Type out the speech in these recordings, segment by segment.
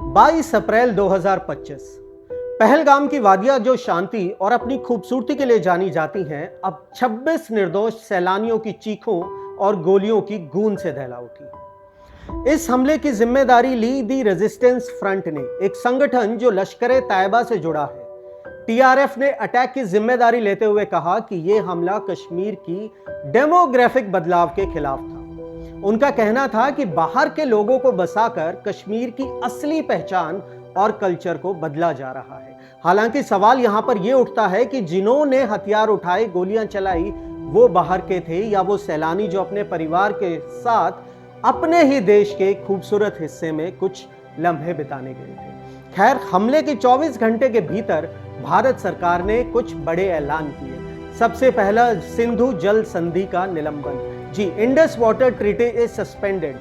22 अप्रैल 2025। पहलगाम की वादियां जो शांति और अपनी खूबसूरती के लिए जानी जाती हैं, अब 26 निर्दोष सैलानियों की चीखों और गोलियों की गूंज से दहला उठी। इस हमले की जिम्मेदारी ली दी रेजिस्टेंस फ्रंट ने, एक संगठन जो लश्कर तैयबा से जुड़ा है। टीआरएफ ने अटैक की जिम्मेदारी लेते हुए कहा कि यह हमला कश्मीर की डेमोग्राफिक बदलाव के खिलाफ था। उनका कहना था कि बाहर के लोगों को बसाकर कश्मीर की असली पहचान और कल्चर को बदला जा रहा है। हालांकि सवाल यहां पर यह उठता है कि जिन्होंने हथियार उठाए, गोलियां चलाई, वो बाहर के थे या वो सैलानी जो अपने परिवार के साथ अपने ही देश के खूबसूरत हिस्से में कुछ लम्हे बिताने गए थे। खैर, हमले के 24 घंटे के भीतर भारत सरकार ने कुछ बड़े ऐलान किए। सबसे पहला, सिंधु जल संधि का निलंबन। जी, Indus water treaty is suspended.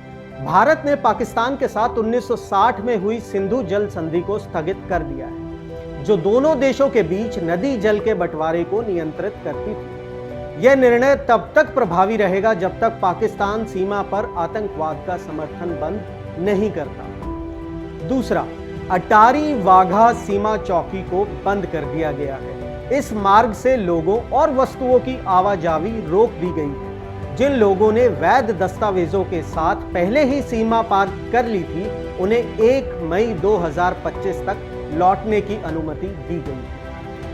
Bharat ने पाकिस्तान के साथ 1960 में हुई सिंधु जल संधि को स्थगित कर दिया है, जो दोनों देशों के बीच नदी जल के बंटवारे को नियंत्रित करती थी। यह निर्णय तब तक प्रभावी रहेगा जब तक पाकिस्तान सीमा पर आतंकवाद का समर्थन बंद नहीं करता। दूसरा, अटारी वाघा सीमा चौकी को बंद कर दिया गया है। इस मार्ग से लोगों और वस्तुओं की आवाजाही रोक दी गई है। जिन लोगों ने वैध दस्तावेजों के साथ पहले ही सीमा पार कर ली थी, उन्हें 1 मई 2025 तक लौटने की अनुमति दी गई।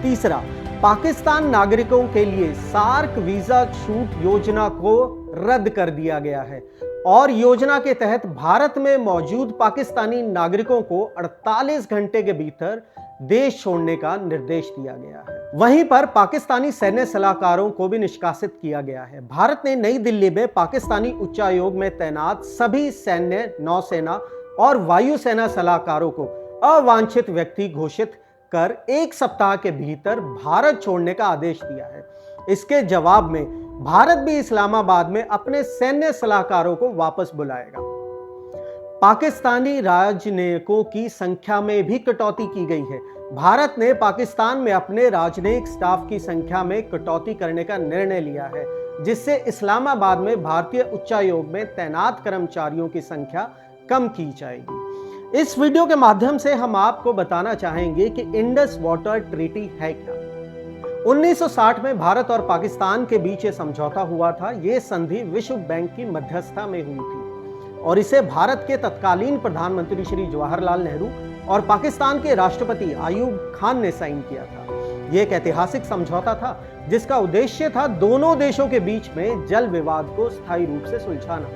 तीसरा, पाकिस्तान नागरिकों के लिए सार्क वीजा छूट योजना को रद्द कर दिया गया है और योजना के तहत भारत में मौजूद पाकिस्तानी नागरिकों को 48 घंटे के भीतर देश छोड़ने का निर्देश दिया गया है। वहीं पर पाकिस्तानी सैन्य सलाहकारों को भी निष्कासित किया गया है। भारत ने नई दिल्ली में पाकिस्तानी उच्चायोग में तैनात सभी सैन्य, नौसेना और वायुसेना सलाहकारों को अवांछित व्यक्ति घोषित कर 1 सप्ताह के भीतर भारत छोड़ने का आदेश दिया है। इसके जवाब में भारत भी इस्लामाबाद में अपने सैन्य सलाहकारों को वापस बुलाएगा। पाकिस्तानी राजनयिकों की संख्या में भी कटौती की गई है। भारत ने पाकिस्तान में अपने राजनयिक स्टाफ की संख्या में कटौती करने का निर्णय लिया है, जिससे इस्लामाबाद में भारतीय उच्चायोग में तैनात कर्मचारियों की संख्या कम की जाएगी। इस वीडियो के माध्यम से हम आपको बताना चाहेंगे कि इंडस वाटर ट्रीटी है क्या। 1960 में भारत और पाकिस्तान के बीच ये समझौता हुआ था। ये संधि विश्व बैंक की मध्यस्थता में हुई थी और इसे भारत के तत्कालीन प्रधानमंत्री श्री जवाहरलाल नेहरू और पाकिस्तान के राष्ट्रपति आयूब खान ने साइन किया था। यह एक ऐतिहासिक समझौता था जिसका उद्देश्य था दोनों देशों के बीच में जल विवाद को स्थायी रूप से सुलझाना।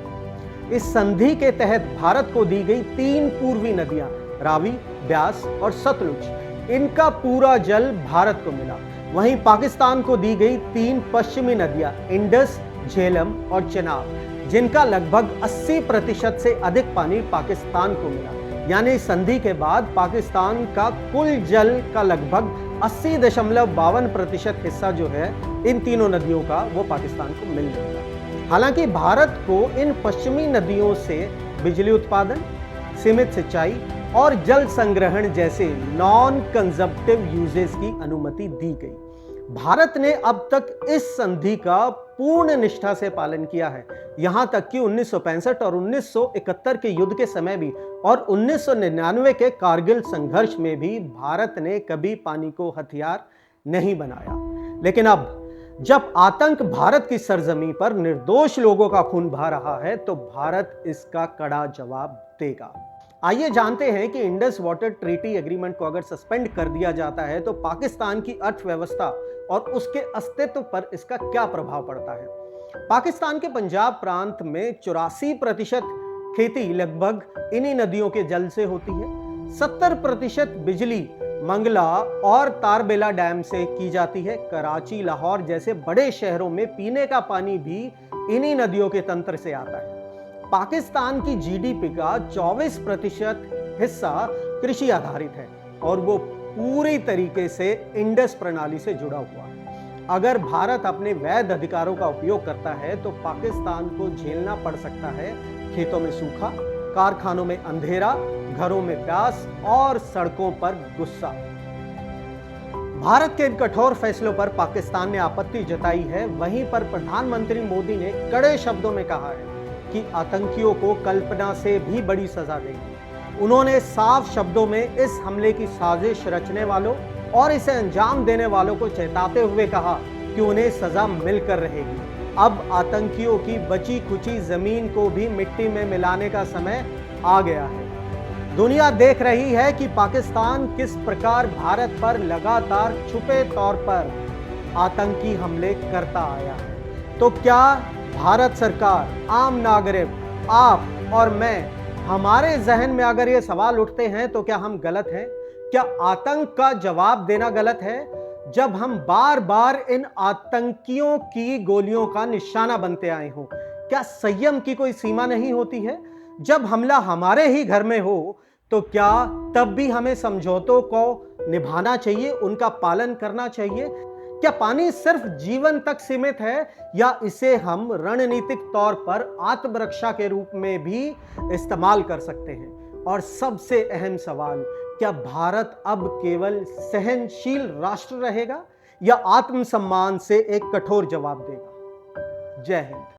इस संधि के तहत भारत को दी गई 3 पूर्वी नदियां, रावी, ब्यास और सतलुज, इनका पूरा जल भारत को मिला। वहीं पाकिस्तान को दी गई 3 पश्चिमी नदियां, इंडस, झेलम और चेनाब, जिनका लगभग 80% से अधिक पानी पाकिस्तान को मिला। यानी संधि के बाद पाकिस्तान का कुल जल का लगभग 80.52% हिस्सा जो है इन तीनों नदियों का, वो पाकिस्तान को मिल जाएगा। हालांकि भारत को इन पश्चिमी नदियों से बिजली उत्पादन, सीमित सिंचाई और जल संग्रहण जैसे नॉन कंजप्टिव यूजेस की अनुमति दी गई। भारत ने अब तक इस संधि का पूर्ण निष्ठा से पालन किया है। यहां तक कि 1965 और 1971 के युद्ध के समय भी और 1999 के कारगिल संघर्ष में भी भारत ने कभी पानी को हथियार नहीं बनाया। लेकिन अब जब आतंक भारत की सरजमी पर निर्दोष लोगों का खून बहा रहा है, तो भारत इसका कड़ा जवाब देगा। आइए जानते हैं कि इंडस वाटर ट्रीटी एग्रीमेंट को अगर सस्पेंड कर दिया जाता है तो पाकिस्तान की अर्थव्यवस्था और उसके अस्तित्व पर इसका क्या प्रभाव पड़ता है। पाकिस्तान के पंजाब प्रांत में 84% खेती लगभग इन्हीं नदियों के जल से होती है। 70% बिजली मंगला और तारबेला डैम से की जाती है। कराची, लाहौर जैसे बड़े शहरों में पीने का पानी भी इन्हीं नदियों के तंत्र से आता है। पाकिस्तान की जीडीपी का 24% हिस्सा कृषि आधारित है और वो पूरी तरीके से इंडस प्रणाली से जुड़ा हुआ है। अगर भारत अपने वैध अधिकारों का उपयोग करता है तो पाकिस्तान को झेलना पड़ सकता है खेतों में सूखा, कारखानों में अंधेरा, घरों में प्यास और सड़कों पर गुस्सा। भारत के इन कठोर फैसलों पर पाकिस्तान ने आपत्ति जताई है। वहीं पर प्रधानमंत्री मोदी ने कड़े शब्दों में कहा है कि आतंकियों को कल्पना से भी बड़ी सजा देंगे। उन्होंने साफ शब्दों में इस हमले की साजिश रचने वालों और इसे अंजाम देने वालों को चेताते हुए कहा कि उन्हें सजा मिलकर रहेगी। अब आतंकियों की बची खुची जमीन को भी मिट्टी में मिलाने का समय आ गया है। दुनिया देख रही है कि पाकिस्तान किस प्रकार भारत पर लगातार छुपे तौर पर आतंकी हमले करता आया है। तो क्या भारत सरकार, आम नागरिक, आप और मैं, हमारे जहन में अगर ये सवाल उठते हैं तो क्या हम गलत हैं? क्या आतंक का जवाब देना गलत है? जब हम बार बार इन आतंकियों की गोलियों का निशाना बनते आए हों, क्या संयम की कोई सीमा नहीं होती है? जब हमला हमारे ही घर में हो तो क्या तब भी हमें समझौतों को निभाना चाहिए, उनका पालन करना चाहिए? क्या पानी सिर्फ जीवन तक सीमित है या इसे हम रणनीतिक तौर पर आत्मरक्षा के रूप में भी इस्तेमाल कर सकते हैं? और सबसे अहम सवाल, क्या भारत अब केवल सहनशील राष्ट्र रहेगा या आत्मसम्मान से एक कठोर जवाब देगा? जय हिंद।